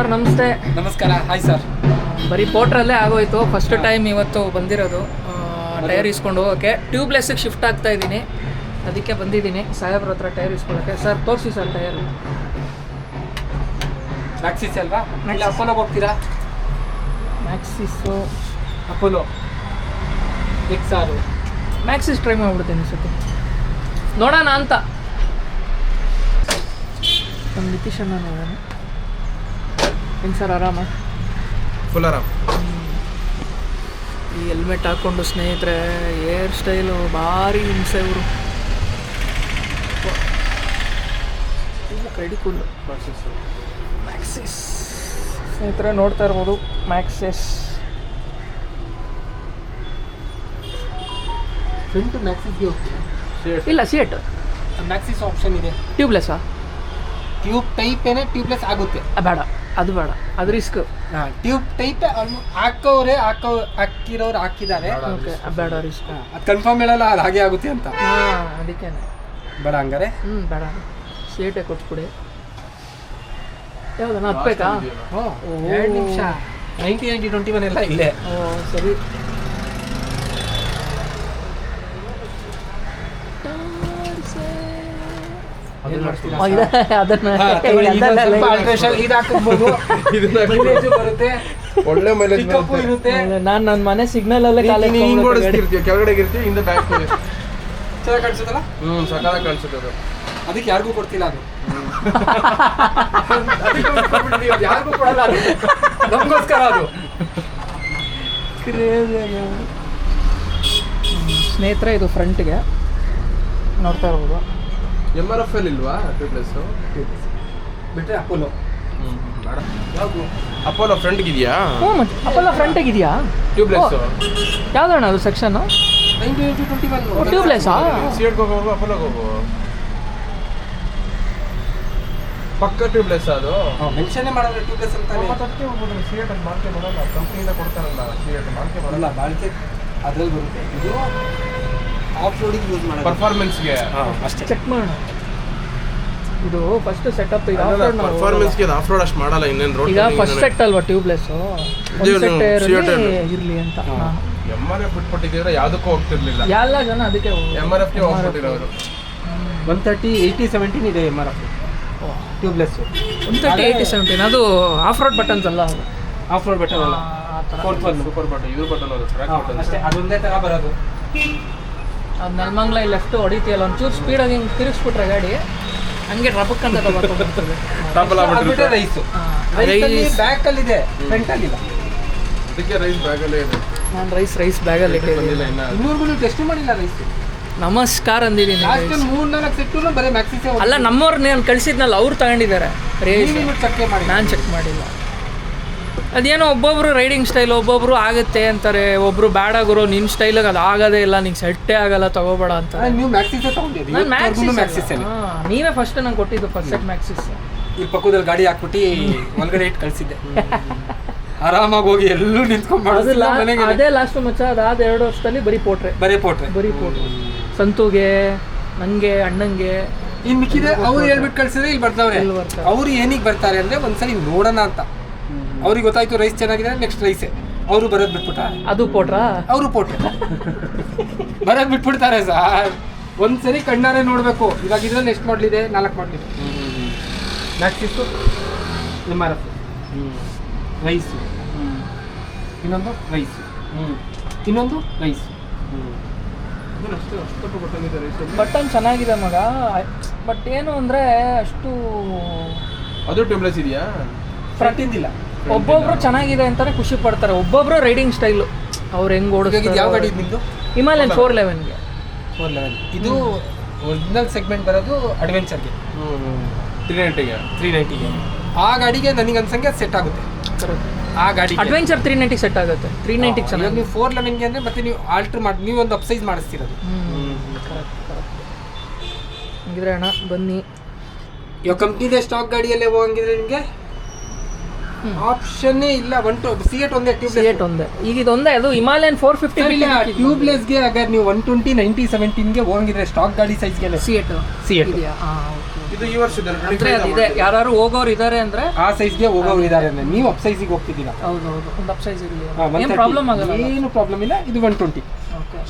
Sir ನಮಸ್ತೆ. ನಮಸ್ಕಾರ. Hi sir. ಬರೀ ಪೋಟ್ರಲ್ಲೇ ಆಗೋಯ್ತು. ಫಸ್ಟ್ ಟೈಮ್ ಇವತ್ತು ಬಂದಿರೋದು ಟೈರ್ ಇಸ್ಕೊಂಡು ಹೋಗೋಕ್ಕೆ. ಟ್ಯೂಬ್ಲೆಸ್ಸಿಗೆ ಶಿಫ್ಟ್ ಆಗ್ತಾ ಇದ್ದೀನಿ, ಅದಕ್ಕೆ ಬಂದಿದ್ದೀನಿ ಸಾಹೇಬ್ರ ಹತ್ರ ಟೈರ್ ಇಸ್ಕೊಳ್ಳೋಕ್ಕೆ. ಸರ್ ತೋರಿಸಿ ಸರ್ ಟೈರ್. ಮ್ಯಾಕ್ಸಿಸ್ ಅಲ್ವಾ? ಇಲ್ಲ ಅಪೋಲೋಗೆ ಹೋಗ್ತೀರಾ? ಮ್ಯಾಕ್ಸಿಸ್ಸು, ಅಪೋಲೋ XR. ಮ್ಯಾಕ್ಸಿಸ್ ಟ್ರೈ ಮಾಡಿಬಿಡ್ತೀನಿ ಸತಿ, ನೋಡೋಣ ಅಂತ. ನಮ್ಮ ನಿತೀಶನ್ನ ನೋಡೋಣ. ಹೆಂಗೆ ಸರ್, ಆರಾಮ? ಫುಲ್ ಆರಾಮ್. ಈ ಹೆಲ್ಮೆಟ್ ಹಾಕ್ಕೊಂಡು ಸ್ನೇಹಿತರೆ ಹೇರ್ ಸ್ಟೈಲು ಭಾರಿ ಹಿಂಸೆ ಇವರು. ರೆಡಿ ಕೂಲ್ ಮ್ಯಾಕ್ಸಿಸ್ ಸ್ನೇಹಿತರೆ ನೋಡ್ತಾ ಇರ್ಬೋದು. ಮ್ಯಾಕ್ಸಿಸ್ ಫ್ರಂಟ್ ಮ್ಯಾಕ್ಸಿಸ್ಗೆ ಹೋಗ್ತೀರಾ? ಇಲ್ಲ, ಸಿಯೇಟ್ ಮ್ಯಾಕ್ಸಿಸ್ ಆಪ್ಷನ್ ಇದೆ. ಟ್ಯೂಬ್ಲೆಸ್ಸಾ? ಟ್ಯೂಬ್ ಟೈಪ್ ಏನೇ ಟ್ಯೂಬ್ಲೆಸ್ ಆಗುತ್ತೆ. ಬೇಡ, ಅದು ಬೇಡ, ಅದು ರಿಸ್ಕ್. ಹಾಂ, ಟ್ಯೂಬ್ ಟೈಪ್ ಹಾಕಿರೋರು ಹಾಕಿದ್ದಾರೆ. ಓಕೆ, ಬೇಡ ರಿಸ್ಕ್. ಅದು ಕನ್ಫರ್ಮ್ ಹೇಳಲ್ಲ ಅದು ಹಾಗೆ ಆಗುತ್ತೆ ಅಂತ. ಹಾಂ, ಅದಕ್ಕೇನೆ ಬೇಡ ಹಂಗಾರೆ. ಬೇಡ, ಸಿಯೇಟೇ ಕೊಟ್ಬಿಡಿ. ಯಾವುದನ್ನ ಹತ್ಬೇಕಾ? 2 ನಿಮಿಷ. 90-21 ಎಲ್ಲ ಇಲ್ಲೇ. ಓ ಸರಿ. ಒಳ್ಳೆ ಮೈಲೇಜ್ ಇರುತ್ತೆ. ನಾನು ನನ್ನ ಮನೆ ಸಿಗ್ನಲ್ ಅಲ್ಲೇ ಕೆಳಗಡೆ ಇರ್ತೀವಿ, ಹಿಂದೆ ಬ್ಯಾಕ್ ಚೆನ್ನಾಗಿ ಕಾಣಿಸುತ್ತಲ್ಲ. ಸಕಾಲಾಗಿ ಕಾಣಿಸುತ್ತೆ ಅದು. ಅದಕ್ಕೆ ಯಾರಿಗೂ ಕೊಡ್ತಿಲ್ಲ ಅದು. ಯಾರಿಗೂ ಕೊಡಲ್ಲ ಅದು, ನಮಗೋಸ್ಕರ ಅದು. ಸ್ನೇಹಿತರೆ ಇದು ಫ್ರಂಟ್ಗೆ ನೋಡ್ತಾ ಇರ್ಬೋದು. MRF ಅಲ್ಲಿ ಇಲ್ವಾ ಟ್ಯೂಬ್ಲೆಸ್? ಬಿಟ್ಟರೆ ಅಪೋಲೋ. ಯಾವುದು ಅಪೋಲೋ ಫ್ರಂಟ್ಗೆ ಇದೆಯಾ? ಹ್ಞೂ, ಮತ್ತೆ ಅಪೋಲೋ ಫ್ರಂಟಿಗೆ ಇದೆಯಾ ಟ್ಯೂಬ್ಲೆಸ್? ಯಾವ್ದಣ್ಣ ಅದು ಸೆಕ್ಷನ್ನು? 90-21 ಟ್ಯೂಬ್ಲೆಸ್ಸಾ? ಸಿಯೇಟ್ಗೆ ಹೋಗೋ ಅಪೋಲೋಗೆ ಹೋಗೋ ಪಕ್ಕ ಟ್ಯೂಬ್ಲೆಸ್ ಅದು. ಮೆನ್ಷನ್ ಮಾಡಿದ್ರೆ ಟ್ಯೂಬ್ಲೆಸ್ ಅಂತ. ಅದಕ್ಕೆ ಹೋಗ್ಬೋದು. ಸಿಯೇಟ್ ಅಲ್ಲಿ ಮಾರ್ಕೆ ಬರಲ್ಲ, ಕಂಪ್ನಿಯಿಂದ ಕೊಡ್ತಾರಲ್ಲ. ಸಿಯೇಟ್ ಮಾರ್ಕೆ ಬರಲ್ಲ, ಬಾಳಿಕೆ ಅದ್ರಲ್ಲಿ ಬರುತ್ತೆ. ಇದು ಆಫ್ ರೋಡಿಗೆ ಯೂಸ್ ಮಾಡೋದು, ಪರ್ಫಾರ್ಮೆನ್ಸ್ಗೆ ಅಷ್ಟೇ. ಚೆಕ್ ಮಾಡೋಣ. ಇದು ಫಸ್ಟ್ ಸೆಟಪ್. ಈಗ ಪರ್ಫಾರ್ಮೆನ್ಸ್ಗೆ ಆಫ್ ರೋಡ್ ಅಷ್ಟು ಮಾಡಲ್ಲ. ಇನ್ನೇನು ರೋಡ್ ಈಗ ಫಸ್ಟ್ ಸೆಟ್ ಅಲ್ವಾ ಟ್ಯೂಬ್ಲೆಸ್ಸು, ಇರಲಿ ಅಂತ. MRF ಬಿಟ್ಬಿಟ್ಟಿದ್ರೆ ಯಾವುದಕ್ಕೂ ಹೋಗ್ತಿರ್ಲಿಲ್ಲ. ಎಲ್ಲ ಜನ ಅದಕ್ಕೆ MRFಗೆ ಹೋಗ್ಬಿಟ್ಟಿರೋರು. 130-80-17 ಇದೆ MRF ಟ್ಯೂಬ್ಲೆಸ್. 130-80-17 ಅದು ಆಫ್ ರೋಡ್ ಬಟನ್ಸ್ ಅಲ್ಲ, ಅದು ಆಫ್ ರೋಡ್ ಬಟನ್ ಅಲ್ಲ. ಸೂಪರ್ ಬಟನ್, ಇದು ಬಟನ್ ಅದು ಟ್ರ್ಯಾಕ್ ಬಟನ್ ಅಷ್ಟೇ. ಅದೊಂದೇ ಥರ ಬರೋದು. ಅದು ನೆಲಮಂಗ್ಲ ಲೆಫ್ಟ್ ಹೊಡಿತೀಯಲ್ಲ, ಒಂಚೂರು ಸ್ಪೀಡಾಗಿ ಹಿಂಗೆ ತಿರುಗಿಸ್ಬಿಟ್ರೆ ಗಾಡಿ ಹಂಗೆ ರಬಕ್ ಅಂತ ತಗೊಳ್ಕೊಂಡ್ಬಿಡ್ತದೆ. ರೈಸ್ ಬ್ಯಾಕಲ್ಲಿದೆ, ಫ್ರಂಟಲ್ಲಿಲ್ಲ. ಅದಕ್ಕೆ ರೈಸ್ ಬ್ಯಾಗಲ್ಲೇ ಇದೆ. ನಾನು ರೈಸ್ ಬ್ಯಾಗಲ್ಲಿ ಬಂದಿಲ್ಲ ಇನ್ನ. ಇನ್ನೂರ್ಗು ನೀವು ಟೆಸ್ಟ್ ಮಾಡಿಲ್ಲ ರೈಸ್. ನಮಸ್ಕಾರ ಅಂದಿದ್ದೀನಿ. 3-4 ಸೆಟ್ಟು ಬರೀ ಮ್ಯಾಕ್ಸಿಸ್ ಅಲ್ಲ, ನಮ್ಮವ್ರು ನಾನು ಕಳಿಸಿದ್ನಲ್ಲ ಅವ್ರು ತಗೊಂಡಿದ್ದಾರೆ ರೇಸ್. ಚೆಕ್ ಮಾಡಿ, ನಾನು ಚೆಕ್ ಮಾಡಿಲ್ಲ. ಅದೇನೋ ಒಬ್ಬೊಬ್ರು ರೈಡಿಂಗ್ ಸ್ಟೈಲ್ ಒಬ್ಬೊಬ್ರು ಆಗುತ್ತೆ ಅಂತಾರೆ, ಒಬ್ರು ಬ್ಯಾಡ ಗುರು ನಿನ್ನ ಸ್ಟೈಲಿಗೆ ಅದು ಆಗೋದೇ ಇಲ್ಲ, ನಿಂಗೆ ಸೆಟ್ಟೇ ಆಗಲ್ಲ ತಗೋಬೇಡ ಅಂತ. ನೀವು ಮ್ಯಾಕ್ಸಿಸ್ ತಗೊಂಡಿದ್ದೀರಿ? ನಾನು ಮ್ಯಾಕ್ಸಿಸ್. ನೀವೇ ಫಸ್ಟ್ ನಂಗೆ ಕೊಟ್ಟಿದ್ದು ಫಸ್ಟ್ ಸೆಟ್ ಮ್ಯಾಕ್ಸಿಸ್. ಈ ಪಕ್ಕದಲ್ಲಿ ಗಾಡಿ ಹಾಕ್ಬಿಟ್ಟು ಒಳಗಡೆ ಇಟ್ಟು ಕಳಿಸಿದ್ದೆ. ಆರಾಮಾಗಿ ಹೋಗಿ ಎಲ್ಲೂ ನಿಂತ್ಕೊಂಡು ಅದೇ ಲಾಸ್ಟ್ ಮಚ್ಚ. ಅದಾದ 2 ವರ್ಷದಲ್ಲಿ ಬರೀ ಪೋಟ್ರೆ. ಸಂತೂಗೆ, ನನಗೆ, ಅಣ್ಣಂಗೆ. ಇನ್ನು ಮಿಕ್ಕಿದೆ ಅವ್ರು ಹೇಳ್ಬಿಟ್ಟು ಕಳ್ಸಿದ್ರೆ ಇಲ್ಲಿ ಬರ್ತಾವ್ರೆ. ಅವ್ರು ಏನಿಗೆ ಬರ್ತಾರೆ ಅಂದರೆ ಒಂದ್ಸಲಿ ನೋಡೋಣ ಅಂತ. ಅವ್ರಿಗೆ ಗೊತ್ತಾಯ್ತು ರೈಸ್ ಚೆನ್ನಾಗಿದೆ, ನೆಕ್ಸ್ಟ್ ರೈಸೇ ಅವರು ಬರೋದು ಬಿಟ್ಬಿಟ್ಟಾರೆ. ಅದು ಪೋಟ್ರಾ? ಅವರು ಪೋಟ್ರೆ ಬರೋದು ಬಿಟ್ಬಿಡ್ತಾರೆ ಸರ್. ಒಂದ್ಸರಿ ಕಣ್ಣಾರೆ ನೋಡಬೇಕು. ಇವಾಗ ಇದರಲ್ಲಿ ಎಷ್ಟು ಮಾಡಲಿದೆ? 4 ಮಾಡಲಿದೆ. ಮ್ಯಾಕ್ಸಿಸ್ಸು, MRF, ರೈಸು, ಇನ್ನೊಂದು ರೈಸು, ಇನ್ನೊಂದು ರೈಸು. ಬಟನ್ ಚೆನ್ನಾಗಿದೆ ಮಗ, ಬಟ್ ಏನು ಅಂದರೆ ಅಷ್ಟು. ಅದು ಟ್ಯೂಬ್ಲೆಸ್ ಇದೆಯಾ? ಫ್ರಂಟಿಂದಿಲ್ಲ. ಒಬ್ಬೊಬ್ರು ಚೆನ್ನಾಗಿದೆ ಅಂತಾನೆ ಖುಷಿ ಪಡ್ತಾರೆ, ಒಬ್ಬೊಬ್ರು ರೈಡಿಂಗ್ ಸ್ಟೈಲು ಅವ್ರು ಹೆಂಗೆ ಓಡಿಸ್ತಾರೆ. ಯಾವ ಗಾಡಿ ನಿಮ್ಮದು? ಹಿಮಾಲಯನ್ 411ಗೆ. 411 ಇದು ಒರಿಜಿನಲ್ ಸೆಗ್ಮೆಂಟ್ ಬರೋದು ಅಡ್ವೆಂಚರ್ಗೆ. 390ಗೆ ಆ ಗಾಡಿಗೆ ನನಗೆ ಅನ್ಸಂಗೆ ಸೆಟ್ ಆಗುತ್ತೆ. ಆ ಗಾಡಿ ಅಡ್ವೆಂಚರ್ 390 ಸೆಟ್ ಆಗುತ್ತೆ. 390 ಚೆನ್ನಾಗಿ. ನೀವು 411ಗೆ ಅಂದರೆ ಮತ್ತೆ ನೀವು ಆಲ್ಟ್ರ್ ಮಾಡಿ ನೀವು ಒಂದು ಅಪ್ಸೈಸ್ ಮಾಡಿಸ್ತಿರೋದು. ಕರೆಕ್ಟ್. ಹಂಗಿದ್ರೆ ಅಣ್ಣ ಬನ್ನಿ. ಇವಾಗ ಕಂಪ್ನಿದೆ ಸ್ಟಾಕ್ ಗಾಡಿಯಲ್ಲೇ ಹೋಗಂಗಿದ್ರೆ ನಿಮಗೆ ಆಪ್ಷನ್ನೇ ಇಲ್ಲ. ಸಿಯೇಟ್ ಒಂದೇ, ಸಿಯೇಟ್ ಒಂದೇ. ಈಗ ಇದೊಂದೇ, ಅದು ಹಿಮಾಲಯನ್ 450 ಟ್ಯೂಬ್ಲೆಸ್ಗೆ. ಅಗರ್ ನೀವು 120-90-17ಗೆ ಹೋಗಿದ್ರೆ ಸ್ಟಾಕ್ ಗಾಡಿ ಸೈಜ್ಗೆ ಸಿಯೇಟ್ ಇದೆಯಾ? ಇದು ಇದು ಈ ವರ್ಷದ ಅಂದ್ರೆ ಅದಿದೆ ಯಾರು ಹೋಗೋರು ಇದಾರೆ ಅಂದ್ರೆ ಆ ಸೈಜ್ಗೆ ಹೋಗೋರು ಇದ್ದಾರೆ ಅಂದ್ರೆ ನೀವು ಅಪ್ ಸೈಜಿಗೆ ಹೋಗ್ತಿದ್ದೀರಾ. ಹೌದೌದು ಒಂದು ಅಪ್ ಸೈಜ್ ಇರಲಿ ಏನು ಪ್ರಾಬ್ಲಮ್ ಆಗಲ್ಲ. ಏನು ಪ್ರಾಬ್ಲಮ್ ಇಲ್ಲ. ಇದು 120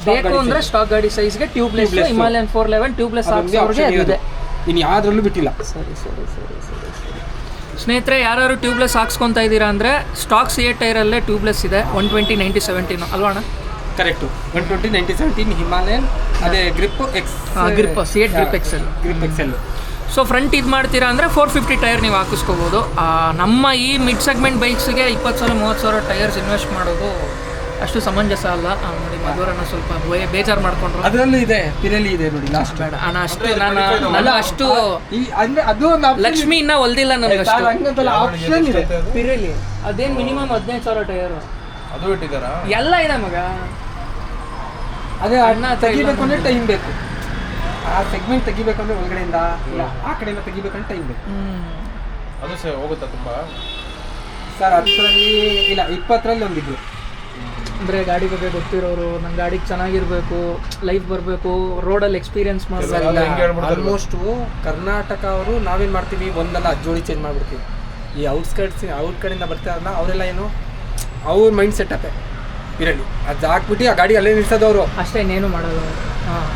ಬೇಕು ಅಂದ್ರೆ ಸ್ಟಾಕ್ ಗಾಡಿ ಸೈಜ್ಗೆ ಟ್ಯೂಬ್ಲೆಸ್ ಹಿಮಾಲಯನ್ 411 ಟ್ಯೂಬ್ಲೆಸ್ ಹಾಕ್ಸೋರಿಗೆ ಇದೆ. ಇನ್ನು ಯಾವ್ದ್ರಲ್ಲೂ ಬಿಟ್ಟಿಲ್ಲ. ಸರಿ ಸರಿ ಸರಿ ಸರಿ ಸರಿ ಸ್ನೇಹಿತರೆ, ಯಾರು ಟ್ಯೂಬ್ಲೆಸ್ ಹಾಕ್ಸ್ಕೊತಾ ಇದ್ದೀರಾ ಅಂದರೆ ಸ್ಟಾಕ್ C8 ಟೈರಲ್ಲೇ ಟ್ಯೂಬ್ಲೆಸ್ ಇದೆ 120 90 ಅಲ್ವಾ ಅಣ್ಣ? ಕರೆಕ್ಟು. 120 90 ಹಿಮಾಲಯನ್, ಅದೇ grip X, grip C8 grip excel. Grip excel. So front ಇದು ಮಾಡ್ತೀರಾ ಅಂದರೆ 450 ಟೈರ್ ನೀವು ಹಾಕಿಸ್ಕೋಬೋದು. ನಮ್ಮ ಈ ಮಿಡ್ ಸೆಗ್ಮೆಂಟ್ ಬೈಕ್ಸ್ಗೆ 20,000-30,000 ಟೈರ್ಸ್ ಇನ್ವೆಸ್ಟ್ ಮಾಡೋದು ಅಷ್ಟು ಸಮಂಜಸ ಅಲ್ಲ. ನೋಡಿ ಮಧುರನ್ನ ಸ್ವಲ್ಪ ಬೇಜಾರು ಮಾಡ್ಕೊಂಡ್ರು. ಅದರಲ್ಲೂ ಇದೆ, ಪಿರಲಿ ಇದೆ ನೋಡಿ ಲಾಸ್ಟ್. ಬೇಡ ಅಣ್ಣ, ಅಷ್ಟು ನಾನು ಅಷ್ಟು ಅಂದ್ರೆ ಅದು ಒಂದು ಲಕ್ಷ್ಮಿ ಇನ್ನ ಹೊಲ್ದಿಲ್ಲ ನನಗೆ ಅಷ್ಟು. ಆಪ್ಷನ್ ಇದೆ ಪಿರಲಿ ಅದೇನು ಮಿನಿಮಮ್ 15,000 ಟೈರು ಅದು ಇಟ್ಟಿದ್ದಾರಾ? ಎಲ್ಲ ಇದೆ ಮಗ. ಅದೇ ಅಣ್ಣ ತೆಗಿಬೇಕು ಅಂದ್ರೆ ಟೈಮ್ ಬೇಕು. ಆ ಸೆಗ್ಮೆಂಟ್ ತೆಗಿಬೇಕಂದ್ರೆ ಒಳಗಡೆಯಿಂದ ಇಲ್ಲ ಆ ಕಡೆಯಿಂದ ತೆಗಿಬೇಕಂದ್ರೆ ಟೈಮ್ ಬೇಕು. ಅದು ಹೋಗುತ್ತಾ ತುಂಬಾ? ಸರ್ 10ರಲ್ಲಿ ಇಲ್ಲ 20ರಲ್ಲಿ ಒಂದಿದ್ರು. ಅಂದರೆ ಗಾಡಿ ಬಗ್ಗೆ ಗೊತ್ತಿರೋರು, ನನ್ನ ಗಾಡಿಗೆ ಚೆನ್ನಾಗಿರ್ಬೇಕು, ಲೈಫ್ ಬರಬೇಕು, ರೋಡಲ್ಲಿ ಎಕ್ಸ್ಪೀರಿಯನ್ಸ್ ಮಾಡ್ಬೇಕು. ಆಲ್ಮೋಸ್ಟು ಕರ್ನಾಟಕ ಅವರು ನಾವೇನು ಮಾಡ್ತೀವಿ, ಒಂದಲ್ಲ 10 ಜೋಡಿ ಚೇಂಜ್ ಮಾಡ್ಬಿಡ್ತೀವಿ. ಈ ಔಟ್ ಕಡೆಯಿಂದ ಬರ್ತಾರಲ್ಲ ಅವರೆಲ್ಲ ಏನು ಅವ್ರ ಮೈಂಡ್ ಸೆಟಪ್ಪೇ ಪಿರಲಿ. ಅದು ಹಾಕ್ಬಿಟ್ಟು ಆ ಗಾಡಿ ಅಲ್ಲೇ ನಿಲ್ಸೋದವರು ಅಷ್ಟೇ, ಇನ್ನೇನು ಮಾಡೋದು.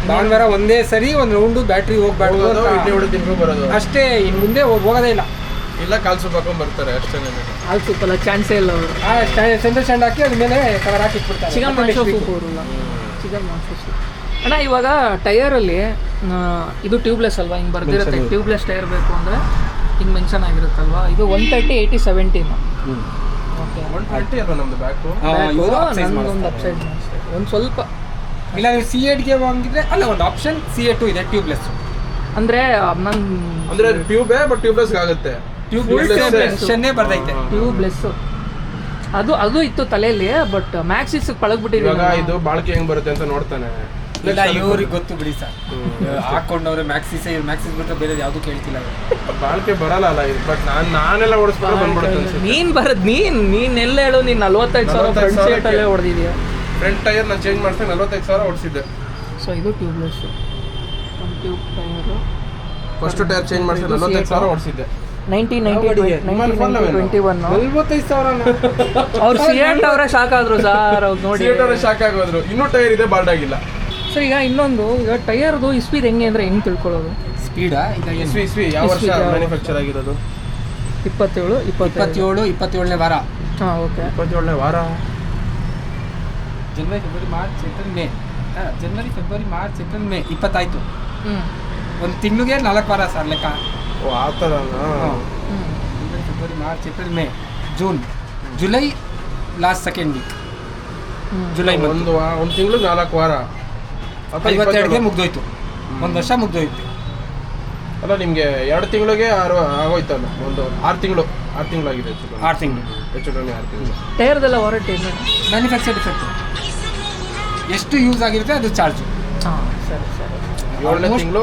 ಭಾನುವಾರ ಒಂದೇ ಸರಿ ಒಂದು ರೌಂಡು ಬ್ಯಾಟ್ರಿ ಹೋಗ್ಬಾರ್ದು ಬರೋದು ಅಷ್ಟೇ. ಇನ್ನು ಮುಂದೆ ಹೋಗೋದೇ ಇಲ್ಲ. ಇಲ್ಲ ಕಾಲ್ ಸೂಪ್ ಹಾಕೊಂಡ್ ಬರ್ತಾರೆ ಅಷ್ಟೇ. ಹಾಲು ಸೂಪಲ್ಲ ಚಾನ್ಸೇ ಇಲ್ಲ ಅವರು. ಸೆಂಟರ್ ಸ್ಟ್ಯಾಂಡ್ ಹಾಕಿ ಅದ್ರ ಮೇಲೆ ಕವರ್ ಹಾಕಿ ಇಟ್ಬಿಡ್ತಾರೆ. ಚಿಕನ್ ಮಾಂಸ ಸೂಪ್ ಅವರಲ್ಲ, ಚಿಕನ್ ಮಾಂಸ ಸೂಪ್. ಅಣ್ಣ ಇವಾಗ ಟೈರಲ್ಲಿ ಇದು ಟ್ಯೂಬ್ಲೆಸ್ ಅಲ್ವಾ, ಹಿಂಗೆ ಬರ್ದಿರುತ್ತೆ ಟ್ಯೂಬ್ಲೆಸ್ ಟೈರ್ ಬೇಕು ಅಂದರೆ ಹಿಂಗೆ ಮೆನ್ಷನ್ ಆಗಿರುತ್ತಲ್ವಾ. ಇದು 130 80 70 ಓಕೆ 120 ಅಲ್ವಾ ನಮ್ದು ಬ್ಯಾಕು? ಒಂದು ಅಪ್ಸೈಡ್ ಒಂದು ಸ್ವಲ್ಪ ಇಲ್ಲ. ನೀವು C8ಗೆ ಹೋಗಿದ್ರೆ ಅಲ್ಲ ಒಂದು ಆಪ್ಷನ್ C8 ಇದೆ ಟ್ಯೂಬ್ಲೆಸ್. ಅಂದರೆ ಅಂದ್ರೆ ಟ್ಯೂಬೇ ಬಟ್ ಟ್ಯೂಬ್ಲೆಸ್ ಆಗುತ್ತೆ. ಟ್ಯೂಬ್ಲೆಸ್ನೇ ಬರ್ತೈತೆ ಟ್ಯೂಬ್ಲೆಸ್. ಅದು ಇತ್ತು ತಲೆಯಲ್ಲಿ, ಬಟ್ ಮ್ಯಾಕ್ಸಿಸ್ ಇವಾಗ ಪಳಗ್ಬಿಟ್ಟಿದ್ದೀವಿ. ಇದು ಬಾಳ್ಕೆ ಹೆಂಗ್ ಬರುತ್ತೆ ಅಂತ ನೋಡ್ತಾನೆ. ಇಲ್ಲ ಇವ್ರಿಗೆ ಗೊತ್ತು ಬಿಡಿ ಸರ್. ಹಾಕೊಂಡವ್ರೆ ಮ್ಯಾಕ್ಸಿಸ್ ಬಿಟ್ಟರೆ ಬೇರೆ ಯಾವುದು ಕೇಳ್ತಿಲ್ಲ. ಬಾಳ್ಕೆ ಬರಲ್ಲ ಅಲ್ಲ ಇದು. ಬಟ್ ನಾನೆಲ್ಲ ಓಡಿಸ್ಕೊಂಡು ಬಂದ್ಬಿಡುತ್ತೆ ಅನ್ಸುತ್ತೆ. ನೀನ್ ಎಲ್ಲ ಹೇಳು, ನೀನ್ 45,000 ಫ್ರಂಟ್ ಸೀಟ್ ಅಲ್ಲೇ ಹೊಡೆದಿದ್ಯಾ. ಫ್ರಂಟ್ ಟೈರ್ ನಾನು ಚೇಂಜ್ ಮಾಡ್ತೀನಿ 45,000 ಓಡಿಸಿದ್ದೆ. ಸೊ ಇದು tubeless tube tyre. First tyre change ಮಾಡ್ತೀನಿ 45,000 ಓಡಿಸಿದ್ದೆ. 45,000 ಅವ್ರು C8 ಅವರೇ ಶಾಕ್ ಆದ್ರು ಸರ್. ಅವ್ರು ನೋಡಿ ಶಾಕ್ ಆಗೋದ್ರು. ಇನ್ನೂ ಟೈರ್ ಇದೆ, ಬಾಲ್ಡ್ ಆಗಿಲ್ಲ. ಸರ್ ಈಗ ಇನ್ನೊಂದು, ಈಗ ಟೈರ್ದು ಸ್ಪೀಡ್ ಹೆಂಗೆ ಅಂದ್ರೆ ಹೆಂಗೆ ತಿಳ್ಕೊಳ್ಳೋದು? ಸ್ಪೀಡಾ? ಈಗ ಇಸ್ವಿ ಯಾವ ವರ್ಷ ಮ್ಯಾನುಫ್ಯಾಕ್ಚರ್ ಆಗಿರೋದು? 27ನೇ ವಾರ. ಹಾಂ ಓಕೆ 27ನೇ ವಾರ. ಜನವರಿ ಫೆಬ್ರವರಿ ಮಾರ್ಚ್ ಏಪ್ರಿಲ್ ಮೇ 20 ಆಯಿತು. ಒಂದು ತಿಂಗಳಿಗೆ 4 ವಾರ ಸರ್ ಲೆಕ್ಕ. ಓ ಆ ಥರನಾ? January February March April May June July last second week. July ಒಂದು ತಿಂಗಳು 4 ವಾರ. 52ಗೆ ಮುಗ್ದೋಯ್ತು. 1 ವರ್ಷ ಮುಗ್ದೋಯ್ತು. ಅಲ್ಲ ನಿಮಗೆ 2 ತಿಂಗಳಿಗೆ ಆಗೋಯ್ತಲ್ಲ. ಒಂದು 6 ತಿಂಗಳು ಆಗಿದೆ. 6 ತಿಂಗಳು ಹೆಚ್ಚು ಕಮ್ಮಿ 6 ತಿಂಗಳು. ಟೈರ್ದೆಲ್ಲ ವಾರಂಟಿ ಮ್ಯಾನುಫ್ಯಾಕ್ಚರ್ಡ್ ಡಿಫೆಕ್ಟ್. ಎಷ್ಟು ಯೂಸ್ ಆಗಿರುತ್ತೆ ಅದು ಚಾರ್ಜು. ಹಾಂ ಸರಿ ಸರಿ. 7ನೇ ತಿಂಗಳು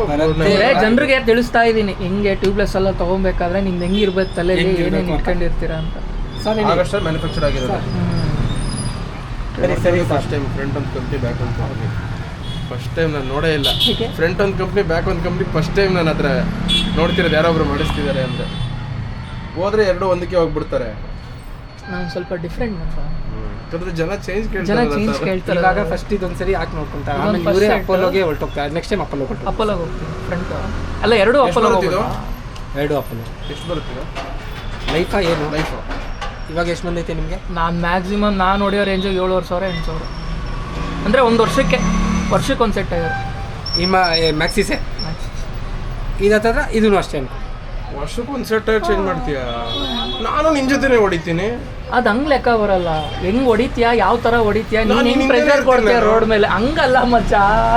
ಜನರಿಗೆ ತಿಳಿಸ್ತಾ ಇದ್ದೀನಿ ಹೆಂಗೆ ಟ್ಯೂಬ್ಲೆಸ್ ಎಲ್ಲ ತೊಗೊಬೇಕಾದ್ರೆ ನಿಮ್ದು ಹೆಂಗಿರ್ಬೇಕು ತಲೆಯಲ್ಲಿ, ಏನೇನು ಇಟ್ಕೊಂಡಿರ್ತೀರಾ ಅಂತ. ಆಗಸ್ಟ್ ಮ್ಯಾನುಫ್ಯಾಕ್ಚರ್ ಆಗಿರೋದು. ಸರಿ ಫಸ್ಟ್ ಟೈಮ್ ಫ್ರಂಟ್ ಒಂದು ಕಂಪ್ನಿ ಬ್ಯಾಕ್ ಒಂದು ಕಂಪ್ನಿ ಫಸ್ಟ್ ಟೈಮ್ ನಾನು ನೋಡೇ ಇಲ್ಲ. ಫ್ರಂಟ್ ಒಂದು ಕಂಪ್ನಿ ಬ್ಯಾಕ್ ಒಂದು ಕಂಪ್ನಿ ಫಸ್ಟ್ ಟೈಮ್ ನಾನು ಹತ್ರ ನೋಡ್ತಿರೋದು. ಯಾರೊಬ್ರು ಮಾಡಿಸ್ತಿದ್ದಾರೆ ಅಂದರೆ ಹೋದ್ರೆ 2 ಒಂದಕ್ಕೆ ಹೋಗ್ಬಿಡ್ತಾರೆ. ನಾನು ಸ್ವಲ್ಪ ಡಿಫ್ರೆಂಟ್ ಜನ ಚೇಂಜ್ ಕೇಳ್ತಾರೆ. ಇವಾಗ ಫಸ್ಟ್ ಇದೊಂದ್ಸರಿ ಹಾಕಿ ನೋಡ್ಕೊಂತಾರೆ, ಆಮೇಲೆ ಇವರೇ ಅಪೋಲೋಗೆ ಹೊರಟೋಗ್ತಾರೆ. ನೆಕ್ಸ್ಟ್ ಟೈಮ್ ಅಪೋಲೋಗೆ ಹೋಗ್ತೀವಿ. ಫ್ರಂಟ್ ಅಲ್ಲ 2 ಅಪೋಲೋ. 2 ಅಪೋಲೋ. ಎಷ್ಟು ಬರುತ್ತೀರಾ ಲೈಫಾ? ಏನು ಲೈಫು ಇವಾಗ ಎಷ್ಟು ಬಂದೈತೆ ನಿಮಗೆ? ನಾನು ಮ್ಯಾಕ್ಸಿಮಮ್ ನಾನು ಹೊಡೆಯೋ ರೇಂಜು 7,500 8,000 ಅಂದರೆ ಒಂದು ವರ್ಷಕ್ಕೊಂದು ಸೆಟ್ ಆಗಿದೆ. ಮ್ಯಾಕ್ಸಿಸೇ ಇದತ್ರ ಇದೂ ಅಷ್ಟೇ. ವರ್ಷಕ್ಕೊಂದು ಸೆಟ್ ಚೇಂಜ್ ಮಾಡ್ತೀಯಾ? ನಾನು ನಿನ್ನ ಜೊತೆನೇ ಹೊಡಿತೀನಿ. ಅದು ಹಂಗೆ ಲೆಕ್ಕ ಬರಲ್ಲ. ಹೆಂಗ್ ಹೊಡಿತೀಯಾ, ಯಾವ ಥರ ಹೊಡಿತೀಯಾ, ನೀನು ಹೆಂಗೆ ಪ್ರೆಷರ್ ಕೊಡ್ತೀಯ ರೋಡ್ ಮೇಲೆ, ಹಂಗಲ್ಲ ಮಚ್ಚ.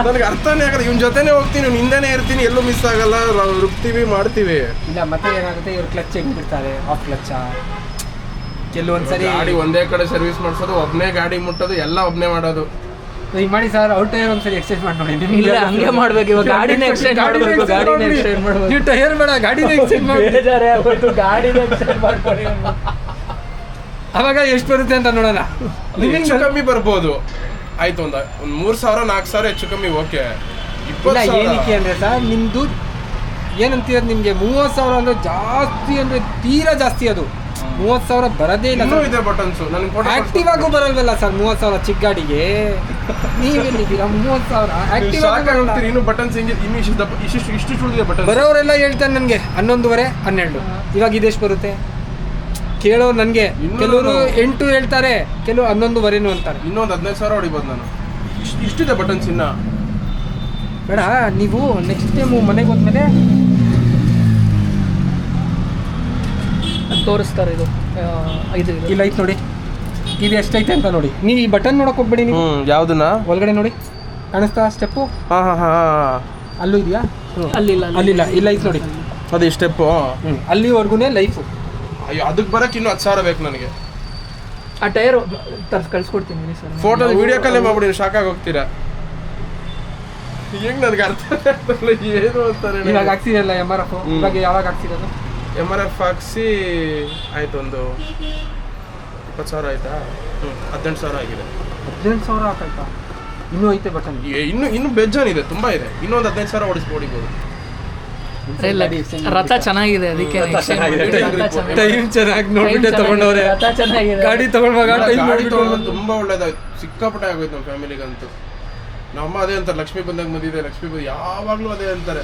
ನನಗೆ ಅರ್ಥನೇ ಆಗಲ್ಲ. ಇವನ ಜೊತೆನೇ ಹೋಗ್ತೀನಿ, ನಿಂದನೇ ಇರ್ತೀನಿ, ಎಲ್ಲೂ ಮಿಸ್ ಆಗಲ್ಲ, ರುಬ್ತೀವಿ ಮಾಡ್ತೀವಿ. ಇಲ್ಲ ಮತ್ತೆ ಏನಾಗುತ್ತೆ, ಇವ್ರು ಕ್ಲಚ್ ಹೆಂಗೆ ಬಿಡ್ತಾರೆ, ಆಫ್ ಕ್ಲಚ್ಚ. ಕೆಲವೊಂದ್ಸರಿ ಗಾಡಿ ಒಂದೇ ಕಡೆ ಸರ್ವಿಸ್ ಮಾಡಿಸೋದು, ಒಬ್ಬನೇ ಗಾಡಿ ಮುಟ್ಟೋದು, ಎಲ್ಲ ಒಬ್ಬನೇ ಮಾಡೋದು. ಈಗ ಮಾಡಿ ಸರ್, ಔಟ್ ಟೈರ್ ಒಂದ್ಸರಿ ಎಕ್ಸ್ಚೇಂಜ್ ಮಾಡಿ ನೋಡಿ. ಇಲ್ಲ ಹಂಗೆ ಮಾಡ್ಬೇಕು. ಇವಾಗ ಗಾಡಿನೇ ಎಕ್ಸ್ಚೇಂಜ್ ಮಾಡಬೇಕು. ನೀವು ಟೈರ್ ಬೇಡ, ಗಾಡಿನೇ ಎಕ್ಸ್ಚೇಂಜ್ ಮಾಡಿ. ಗಾಡಿನೇ ಎಕ್ಸ್ಚೇಂಜ್ ಮಾಡ್ಕೊಳ್ಳಿ. ಅವಾಗ ಎಷ್ಟು ಬರುತ್ತೆ ಅಂತ ನೋಡೋಣ. ಹೆಚ್ಚು ಕಮ್ಮಿ ಬರ್ಬೋದು. ಆಯ್ತು, ಒಂದು 3,000 4,000 ಹೆಚ್ಚು ಕಮ್ಮಿ ಓಕೆ. ಇಲ್ಲ ಏನಕ್ಕೆ ಅಂದರೆ ಸರ್, ನಿಮ್ಮದು ಏನಂತೀರದು ನಿಮಗೆ 30,000 ಅಂದರೆ ಜಾಸ್ತಿ, ಅಂದರೆ ತೀರಾ ಜಾಸ್ತಿ. ಅದು 30,000 ಬರೋದೇ ಇಲ್ಲ ಇನ್ನೂ ಇದೆ ಬಟನ್ಸು ನನಗೆ ಫೋಟೋ ಆಕ್ಟಿವ್ ಆಗು ಬರಲ್ವಲ್ಲ ಸರ್. 30,000 ಚಿಕ್ಕ ಗಾಡಿಗೆ ನೀವೆಲ್ಲಿದ್ದೀರಾ? 30,000 ಆಕ್ಟಿವ್ ಸಾಕಾಗ್ತೀರಿ. ಇನ್ನು ಬಟನ್ಸ್ ಹೆಂಗೆ ಇನ್ನು ಇಷ್ಟು ಉಳಿದಿದೆ ಬಟನ್. ಬರೋರೆಲ್ಲ ಹೇಳ್ತಾರೆ ನನಗೆ 11:30 12. ಇವಾಗ ಇದೆಷ್ಟು ಬರುತ್ತೆ ಕೇಳೋರು ನನಗೆ. ಕೆಲವರು 8 ಹೇಳ್ತಾರೆ, ಕೆಲವರು 11:30 ಅಂತಾರೆ. ಇನ್ನೊಂದು 15,000 ಹೊಡಿಬೋದು ನಾನು. ಇಷ್ಟಿದೆ ಬಟನ್ಸ್ ಇನ್ನ. ಬೇಡ, ನೀವು ನೆಕ್ಸ್ಟ್ ಟೈಮು ಮನೆಗೆ ಹೋದ್ಮೇಲೆ ತೋರಿಸ್ತಾರೆ ಇದು ಇದು ಇಲ್ಲ ಐತೆ ನೋಡಿ, ಇದು ಎಷ್ಟೈತೆ ಅಂತ ನೋಡಿ. ನೀವು ಈ ಬಟನ್ ನೋಡಕ್ ಹೋಗ್ಬೇಡಿ. ನೀವು ಯಾವ್ದನ್ನ ಒಳಗಡೆ ನೋಡಿ, ಕಾಣಿಸ್ತಾ ಸ್ಟೆಪ್ಪು? ಅಲ್ಲೂ ಇದೆಯಾ? ಅಲ್ಲಿಲ್ಲ, ಇಲ್ಲ ಐತೆ ನೋಡಿ. ಅದೇ ಸ್ಟೆಪ್ಪು ಅಲ್ಲಿವರೆಗೂ ಲೈಫು. ಅಯ್ಯೋ, ಅದಕ್ಕೆ ಬರಕ್ಕೆ ಇನ್ನೂ 10,000 ಬೇಕು ನನಗೆ. ಆ ಟೈರು ಕಳ್ಸ್ಕೊಡ್ತೀನಿ ಸರ್. ಫೋಟೋ ವಿಡಿಯೋ ಕಾಲೇ ಮಾಡ್ಬಿಡಿ, ಶಾಕಾಗಿ ಹೋಗ್ತೀರಾ. ಹೆಂಗ್ ನನಗೆ ಅರ್ಥ ಆಗ್ತಿಲ್ಲ ಏನು ಅಂತಾರೆ. ಇವಾಗ ಹಾಕ್ಸಿರಲ್ಲ MRF, ಇವಾಗ ಯಾವಾಗ ಹಾಕ್ಸಿರೋದು? MRF ಹಾಕ್ಸಿ ಆಯ್ತು, ಒಂದು 20,000 ಆಯ್ತಾ? 18,000 ಆಗಿದೆ. 18,000 ಹಾಕಲ್ತಾ? ಇನ್ನೂ ಐತೆ ಬಟನ್. ಇನ್ನು ಬೇಜಾನಿದೆ, ತುಂಬಾ ಇದೆ. ಇನ್ನೊಂದು 15,000 ಹೊಡಿಬೋದು. ರಥ ಚೆನ್ನಾಗಿದೆ, ಅದಕ್ಕೆ ಟೈಮ್ ಚೆನ್ನಾಗಿ ನೋಡ್ಬಿಟ್ಟೆ ತಗೊಂಡವ್ರೆ. ರಥ ಚೆನ್ನಾಗಿದೆ. ಗಾಡಿ ತಗೊಂಡಾಗ ಗಾಡಿ ತಗೊಂಡು ತುಂಬಾ ಒಳ್ಳೇದಾಯ್ತು, ಸಿಕ್ಕಾಪಟ್ಟೆ ಆಗೋಯ್ತು ನಮ್ಮ ಫ್ಯಾಮಿಲಿಗಂತೂ. ನಮ್ಮ ಅದೇ ಅಂತಾರೆ, ಲಕ್ಷ್ಮೀ ಬಂದಾಗ ಬಂದಿದೆ, ಲಕ್ಷ್ಮೀ ಬಂದು ಯಾವಾಗ್ಲೂ ಅದೇ ಅಂತಾರೆ.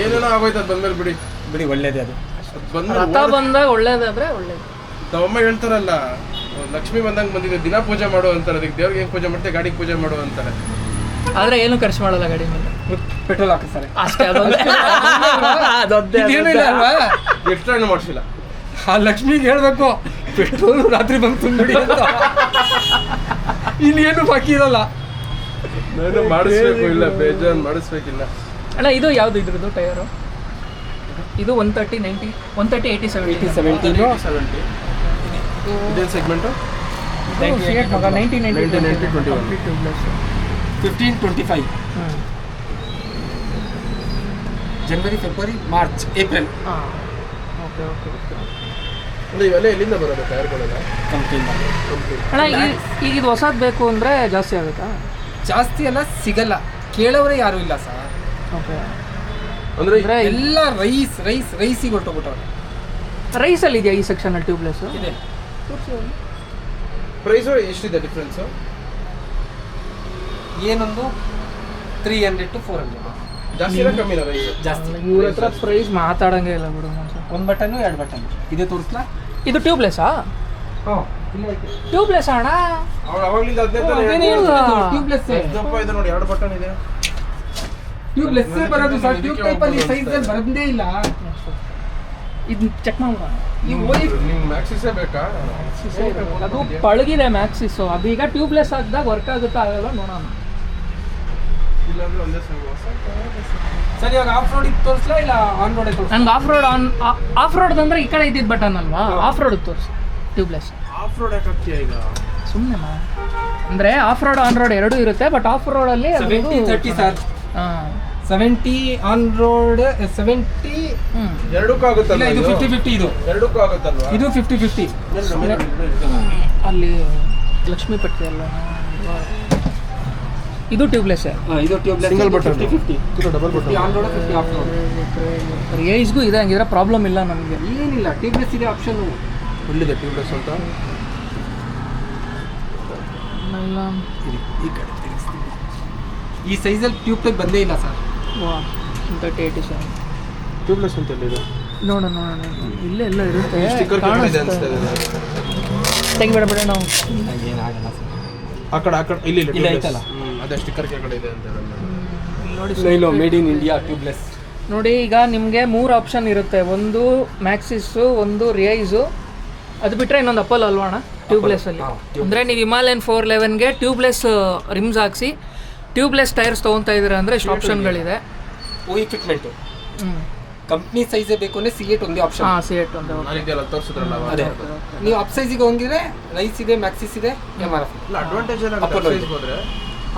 ಏನೇನೋ ಆಗೋಯ್ತು, ಅದು ಬಂದ್ಮೇಲೆ ಬಿಡಿ ಒಳ್ಳೇದೇ ಅದು. ರಥ ಬಂದಾಗ ಒಳ್ಳೇದಾದ್ರೆ ಒಳ್ಳೇದು. ನಮ್ಮಮ್ಮ ಹೇಳ್ತಾರಲ್ಲ, ಲಕ್ಷ್ಮೀ ಬಂದಂಗ ಬಂದಿದೆ, ದಿನ ಪೂಜೆ ಮಾಡು ಅಂತಾರೆ. ಅದಕ್ಕೆ ದೇವ್ರಿಗೆ ಹೆಂಗ್ ಪೂಜೆ ಮಾಡ್ತೀವಿ, ಗಾಡಿಗೆ ಪೂಜೆ ಮಾಡು ಅಂತಾರೆ. ಆದ್ರೆ ಏನು ಖರ್ಚು ಮಾಡಲ್ಲ ಗಾಡಿ ಮೇಲೆ, ಪೆಟ್ರೋಲ್ ಹಾಕಿಸ್ತಾರೆ ಅಷ್ಟೇ. ಇದೇನು ಇಲ್ಲ ಅಲ್ವಾ? ಎಕ್ಸ್ಟ್ರಾ ಏನು ಮಾಡಿಸಿಲ್ಲ. ಆ ಲಕ್ಷ್ಮಿಗೆ ಹೇಳ್ಬೇಕು ಪೆಟ್ರೋಲ್ ರಾತ್ರಿ ಬಂದು ತುಂಬಿಡಿ ಅಂತ. ಇನ್ನೇನು ಬಾಕಿ ಇರಲ್ಲ. ನಾನು ಮಾಡಿಸ್ಬೇಕು, ಇಲ್ಲ ಬೇಜಾನ್ ಮಾಡಿಸ್ಬೇಕಿಲ್ಲ. ಅಣ್ಣ ಇದು ಯಾವ್ದು ಇದ್ರದ್ದು ಟೈರು? ಇದು 130, 90, 130, 80, 70. 70 ಇದೇನು ಸೆಗ್ಮೆಂಟು? 15-25 ಜನವರಿ, ಫೆಬ್ರವರಿ, ಮಾರ್ಚ್, ಏಪ್ರಿಲ್. ಓಕೆ. ಅಂದ್ರೆ ಇವೆಲ್ಲ ಎಲ್ಲಿಂದ ಬರೋದು ಟೈರ್ಗಳೆಲ್ಲ? ಅಣ್ಣ ಈಗ ಇದು ಹೊಸದು ಬೇಕು ಅಂದರೆ ಜಾಸ್ತಿ ಆಗುತ್ತಾ? ಜಾಸ್ತಿ ಎಲ್ಲ ಸಿಗಲ್ಲ, ಕೇಳೋರೇ ಯಾರು ಇಲ್ಲ ಸರ್. ಓಕೆ. ಅಂದ್ರೆ ಎಲ್ಲ ರೈಸಿಗೆ ಹೊರಟೋಗ್ಬಿಟ್ಟವ್ರೆ. ರೈಸಲ್ಲಿ ಇದೆಯಾ ಈ ಸೆಕ್ಷನಲ್ಲಿ ಟ್ಯೂಬ್ಲೆಸ್ಸು? ಇದೆ. ಪ್ರೈಸು ಎಷ್ಟಿದೆ ಡಿಫ್ರೆನ್ಸು? ಏನೊಂದು 300 to 400. ಜಾಸ್ತಿ ಇಲ್ಲ, ಕಮ್ಮಿ ಇಲ್ಲ ರೈಸ್? ಜಾಸ್ತಿ. ಇವ್ರ ಹತ್ರ ಪ್ರೈಸ್ ಮಾತಾಡಂಗೆ ಇಲ್ಲ ಬಿಡು. ಒಂದು ಬಟನ್ನು 2 ಬಟನ್ ಇದೆ, ತೋರಿಸ್ಲಾ? ಇದು ಟ್ಯೂಬ್ಲೆಸ್ಸಾ? ಟ್ಯೂಬ್ಲೆಸ್ ಅಣ್ಣ. ಅವಾಗ್ಲಿಂದ ಟ್ಯೂಬ್ಲೆಸ್ ಇದೆ ನೋಡಿ, 2 ಬಟನ್ ಇದೆ. ಟ್ಯೂಬ್ಲೆಸ್ ಬರೋದು ಸರ್. ಟ್ಯೂಬ್ ಟೈಪ್ ಅಲ್ಲಿ ಸೈಜ್ ಬರೋದೇ ಇಲ್ಲ. ಇದು ಚೆಕ್ ಮಾಡೋಣ. ನಿಮ್ಗೆ ಮ್ಯಾಕ್ಸಿಸೇ ಬೇಕಾ? ಅದು ಪಳಗಿದೆ ಮ್ಯಾಕ್ಸಿಸು. ಅದೀಗ ಟ್ಯೂಬ್ಲೆಸ್ ಆಗಿದಾಗ ವರ್ಕ್ ಆಗುತ್ತಾ ಆಗಲ್ಲ ನೋಡೋಣ. ಇಲ್ಲಾಂದ್ರೆ ಒಂದೇ ಸರ್ ಇವಾಗ ಆಫ್ ರೋಡ್ ಇತ್ತು ತೋರಿಸ್ಲಾ ಇಲ್ಲ ಆನ್ ರೋಡ್ ತೋರಿಸ್ಲಾ? ನಂಗೆ ಆಫ್ ರೋಡ್ ಅಂದ್ರೆ ಈ ಕಡೆ ಇದ್ದಿದ್ದು ಬಟನ್ ಅಲ್ವಾ? ಆಫ್ ರೋಡ್ ತೋರಿಸಿ ಟ್ಯೂಬ್ಲೆಸ್. ಆಫ್ ರೋಡ್ ಯಾಕೆ ಹಾಕ್ತೀಯ ಈಗ? ಸುಮ್ಮನೆ ಅಂದರೆ ಆಫ್ ರೋಡ್ ಆನ್ ರೋಡ್ ಎರಡೂ ಇರುತ್ತೆ. ಬಟ್ ಆಫ್ ರೋಡಲ್ಲಿ 70-30 ಸರ್. ಹಾಂ 70 ಆನ್ ರೋಡ್ 70. ಎರಡಕ್ಕೂ ಆಗುತ್ತಲ್ಲ ಇದು 50-50. ಇದು ಎರಡಕ್ಕೂ ಆಗುತ್ತಲ್ವಾ? ಇದು 50-50. ಅಲ್ಲಿ ಲಕ್ಷ್ಮೀ ಪಟ್ಟಿ ಅಲ್ಲ, ಇದು ಟ್ಯೂಬ್ಲೆಸ್. ಇದು ಟ್ಯೂಬ್ಲೆಸ್ ಸಿಂಗಲ್ ಬಟನ್, 50-50. ಇದು double button. On road 50 off road. ರೇಸ್ಗೂ ಇದೆ, ಹಂಗಿದ್ರೆ ಪ್ರಾಬ್ಲಮ್ ಇಲ್ಲ ನಮಗೆ. ಏನಿಲ್ಲ, ಟ್ಯೂಬ್ಲೆಸ್ ಇದೆ ಆಪ್ಷನ್. ಒಳ್ಳಿದೆ ಟ್ಯೂಬ್ಲೆಸ್ ಅಂತ. ಇಲ್ಲ ಈ ಕಡೆ ಈ ಸೈಜಲ್ಲಿ ಟ್ಯೂಬ್ ಟೈಪ್ ಬಂದೇ ಇಲ್ಲ ಸರ್. 30-87 ಟ್ಯೂಬ್ಲೆಸ್ ಅಂತ ಎಲ್ಲಿದೆ? ನೋಡೋಣ ಇಲ್ಲೇ ಎಲ್ಲ ಇರುತ್ತೆ. ಸ್ಟಿಕ್ಕರ್ ಇದೆ ಅನ್ಸ್ತದೆ. ತೆಗಿಬೇಡ ನಾವು. ಏನಾಗಲ್ಲ ಸರ್. ಆ ಕಡೆ ಇಲ್ಲಿ ಇಲ್ಲಿ ಐತಲ್ಲ, ಅದೇ ಸ್ಟಿಕ್ಕರ್ ಕೆಳಗಡೆ ಇದೆ ಅಂತ ನೋಡಿ ನೈಲೋ ಮೇಡ್ ಇನ್ ಇಂಡಿಯಾ ಟ್ಯೂಬ್ಲೆಸ್. ನೋಡಿ ಈಗ ನಿಮಗೆ 3 ಆಪ್ಷನ್ ಇರುತ್ತೆ. ಒಂದು ಮ್ಯಾಕ್ಸಿಸ್ಸು, ಒಂದು ರಿಯೈಸು, ಅದು ಬಿಟ್ಟರೆ ಇನ್ನೊಂದು ಅಪೋಲೋ ಅಲ್ವಾ ಅಣ್ಣ ಟ್ಯೂಬ್ಲೆಸ್ಸಲ್ಲಿ. ಅಂದರೆ ನೀವು ಹಿಮಾಲಯನ್ 411ಗೆ ಟ್ಯೂಬ್ಲೆಸ್ ರಿಮ್ಸ್ ಹಾಕ್ಸಿ ಟ್ಯೂಬ್ಲೆಸ್ ಟೈರ್ಸ್ ತೊಗೊತಾ ಇದ್ದೀರಾ ಅಂದರೆ ಇಷ್ಟು ಆಪ್ಷನ್ಗಳಿದೆ. ಓಯಿ ಫಿಟ್ಮೆಂಟು ಕಂಪ್ನಿ ಸೈಜೇ ಬೇಕು ಅಂದರೆ C8 ಒಂದೇ ಆಪ್ಷನ್. ಹಾಂ C8 ಒಂದೇ. ಇದೆಲ್ಲ ತೋರಿಸಿದ್ರಲ್ಲ ಅದೇ. ನೀವು ಅಪ್ ಸೈಜಿಗೆ ಹೋಗಿದ್ರೆ ರೈಸ್ ಇದೆ, ಮ್ಯಾಕ್ಸಿಸ್ ಇದೆ, MRF. ಇಲ್ಲ ಅಡ್ವಾಂಟೇಜ್ ಏನಾಗುತ್ತೆ ಹೋದ್ರೆ?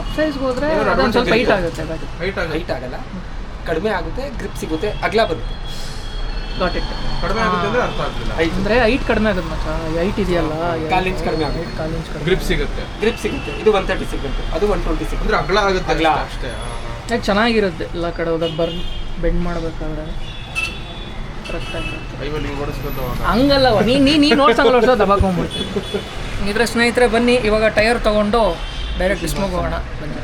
ಅಪ್ ಸೈಜ್ಗೆ ಹೋದರೆ ಅದೊಂದು ಸ್ವಲ್ಪ ಹೈಟ್ ಆಗುತ್ತೆ ಗಾಡಿ. ಹೈಟ್ ಆಗಲ್ಲ, ಕಡಿಮೆ ಆಗುತ್ತೆ, ಗ್ರಿಪ್ ಸಿಗುತ್ತೆ, ಅಗಲ ಬರುತ್ತೆ. Got it. ಕಡಿಮೆ ಆಗುತ್ತೆ ಅಂದ್ರೆ ಅರ್ಥ ಆಗ್ತಿಲ್ಲ. ಅಂದರೆ ಹೈಟ್ ಕಡಿಮೆ ಆಗುತ್ತೆ ಮಚ್ಚ. ಹೈಟ್ ಇದೆಯಲ್ಲ 1/4 ಇಂಚ್ ಕಡಿಮೆ ಆಗುತ್ತೆ. 1/4 ಇಂಚ್ ಕಡಿಮೆ. ಗ್ರಿಪ್ ಸಿಗುತ್ತೆ. ಗ್ರಿಪ್ ಸಿಗುತ್ತೆ. ಇದು 130 ಸಿಗುತ್ತೆ, ಅದು 120 ಸಿಗುತ್ತೆ. ಅಂದ್ರೆ ಅಗಲ ಆಗುತ್ತೆ ಅಗಲ ಅಷ್ಟೇ. ಯಾಕೆ ಚೆನ್ನಾಗಿರುತ್ತೆ ಎಲ್ಲ ಕಡೆ ಹೋದಾಗ ಬೆಂಡ್ ಮಾಡಬೇಕಾದ್ರೆ ಕರೆಕ್ಟಾಗಿರುತ್ತೆ. ಕೈವಲ್ಲಿ ಹಿಂಗೆ ಓಡಿಸ್ಕೊಂಡು ಹೋಗೋಣ. ಹಂಗಲ್ಲವ ನೀ ನೋಡ್ಸಂಗಲ್ಲ ವರ್ಷ ದಬಾಕೊಂಡ್ಬಿಡ್ತೀನಿ. ಇದ್ರೆ ಸ್ನೇಹಿತರೆ ಬನ್ನಿ ಇವಾಗ ಟೈರ್ ತೊಗೊಂಡು ಡೈರೆಕ್ಟ್ ಡಿಸ್ಮೋಗೆ ಹೋಗೋಣ ಬನ್ನಿ.